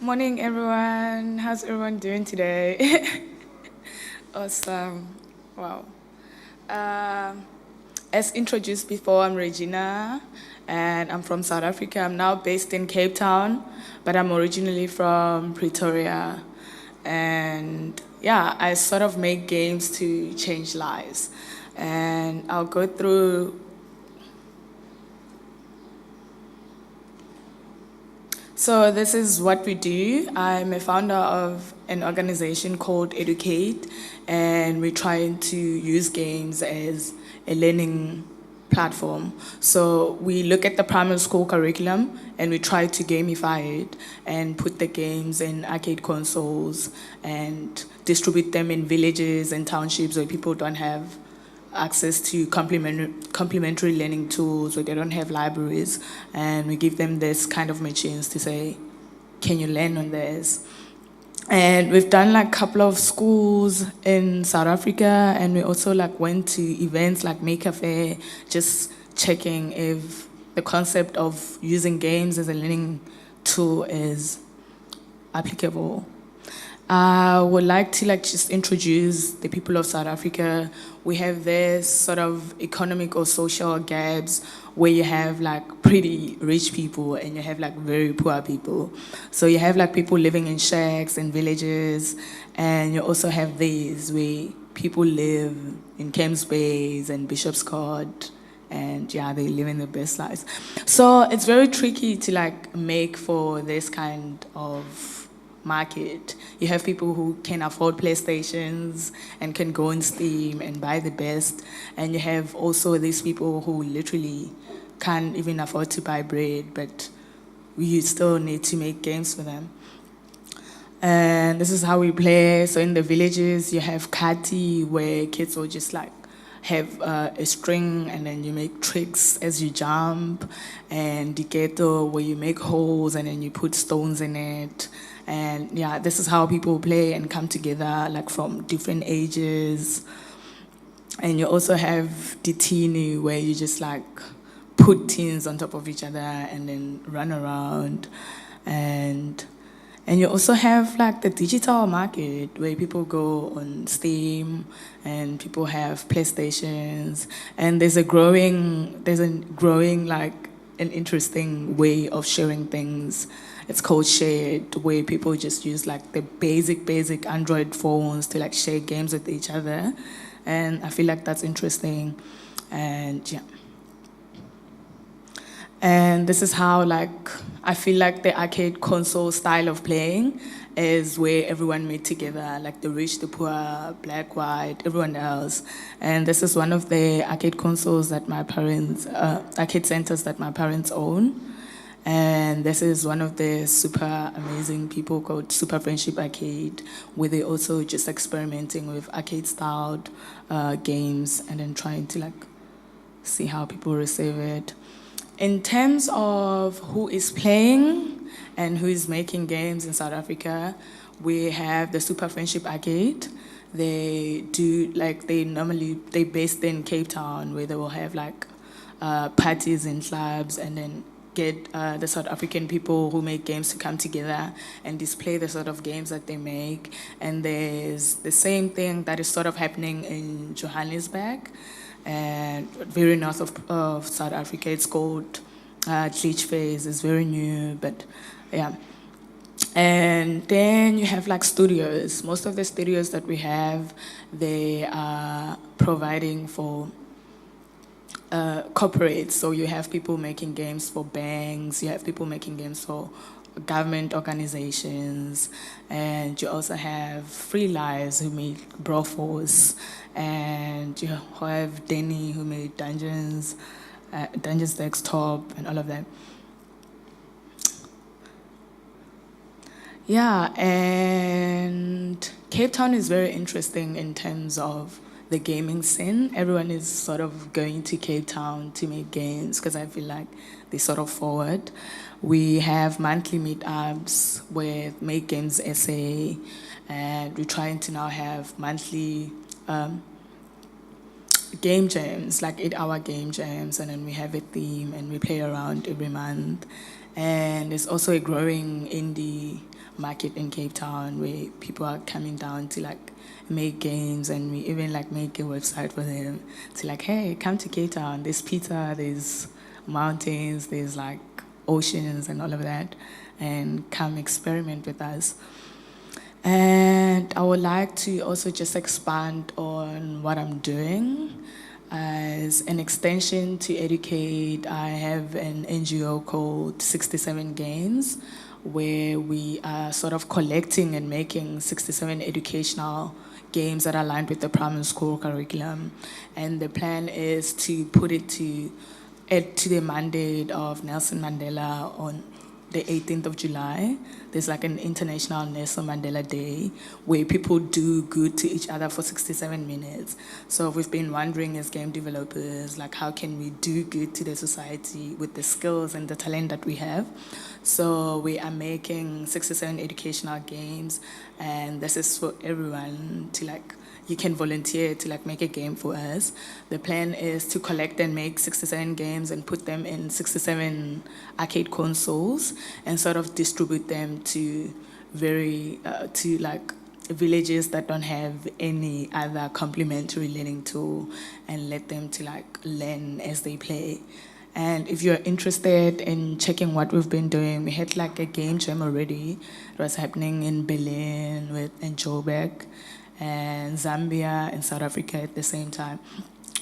Morning, everyone. How's everyone doing today? Awesome. Wow. Um, as introduced before, I'm Regina, and I'm from South Africa. I'm now based in Cape Town, but I'm originally from Pretoria. And yeah, I sort of make games to change lives. And I'll go through. So this is what we do. I'm a founder of an organization called Educate, and we're trying to use games as a learning platform. So we look at the primary school curriculum and we try to gamify it and put the games in arcade consoles and distribute them in villages and townships where people don't have access to complementary learning tools where they don't have libraries, and we give them this kind of machines to say, can you learn on this? And we've done like a couple of schools in South Africa, and we also like went to events like Maker Fair, just checking if the concept of using games as a learning tool is applicable. I would like to like just introduce the people of South Africa. We have this sort of economic or social gaps where you have like pretty rich people and you have like very poor people. So you have like people living in shacks in villages, and you also have these where people live in Camps Bays and Bishop's Court, and yeah, they live in the best lives. So it's very tricky to like make for this kind of market. You have people who can afford PlayStations and can go on Steam and buy the best, and you have also these people who literally can't even afford to buy bread, but we still need to make games for them. And this is how we play. So in the villages, you have kati, where kids will just like have a string and then you make tricks as you jump, and diketo, where you make holes and then you put stones in it. And yeah, this is how people play and come together, like from different ages. And you also have ditini, where you just like put tins on top of each other and then run around. And and you also have like the digital market where people go on Steam and people have PlayStations, and there's a growing like an interesting way of sharing things. It's called shared, where people just use like the basic Android phones to like share games with each other, and I feel like that's interesting, and yeah. And this is how like I feel like the arcade console style of playing is where everyone meet together, like the rich, the poor, black, white, everyone else. And this is one of the arcade consoles that my parents, arcade centers that my parents own. And this is one of the super amazing people called Super Friendship Arcade, where they're also just experimenting with arcade styled games and then trying to like see how people receive it. In terms of who is playing and who is making games in South Africa, we have the Super Friendship Arcade. They do like they based in Cape Town, where they will have like parties in clubs and then get the South African people who make games to come together and display the sort of games that they make. And there's the same thing that is sort of happening in Johannesburg and very north of South Africa. It's called Glitch Phase. It's very new, but yeah. And then you have like studios. Most of the studios that we have, they are providing for corporates. So you have people making games for banks, you have people making games for government organizations, and you also have free lives who make brothels, and you have Denny who made Dungeons Desktop, and all of that. Yeah, and Cape Town is very interesting in terms of the gaming scene. Everyone is sort of going to Cape Town to make games because I feel like they sort of forward. We have monthly meetups with Make Games SA, and we're trying to now have monthly game jams, like 8-hour game jams, and then we have a theme and we play around every month. And there's also a growing indie market in Cape Town where people are coming down to like make games, and we even like make a website for them to like, hey, come to Cape Town. There's pizza, there's mountains, there's like oceans and all of that, and come experiment with us. And I would like to also just expand on what I'm doing. As an extension to Educate, I have an NGO called 67 Games, where we are sort of collecting and making 67 educational games that are aligned with the primary school curriculum. And the plan is to put it to add to the mandate of Nelson Mandela on the 18th of July. There's like an International Nelson Mandela Day where people do good to each other for 67 minutes. So we've been wondering as game developers, like how can we do good to the society with the skills and the talent that we have. So we are making 67 educational games, and this is for everyone to like, you can volunteer to like make a game for us. The plan is to collect and make 67 games and put them in 67 arcade consoles and sort of distribute them to to like villages that don't have any other complementary learning tool, and let them to like learn as they play. And if you're interested in checking what we've been doing, we had like a game jam already. It was happening in Berlin and Joburg and Zambia and South Africa at the same time.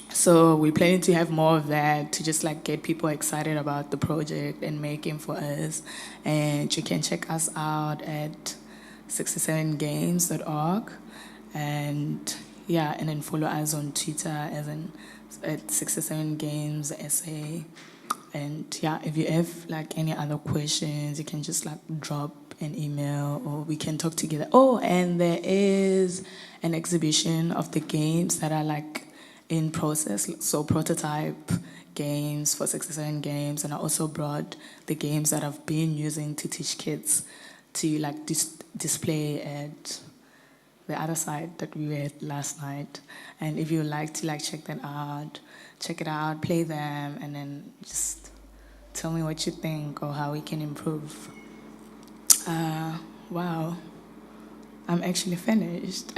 So we're planning to have more of that to just like get people excited about the project and making for us. And you can check us out at 67games.org. And yeah, and then follow us on Twitter as in at 67games SA. And yeah, if you have like any other questions, you can just like drop an email or we can talk together. Oh, and there is an exhibition of the games that are like in process, so prototype games for 67 games, and I also brought the games that I've been using to teach kids to like display at the other side that we were at last night. And if you would like to like check it out, play them, and then just tell me what you think or how we can improve. Wow, I'm actually finished.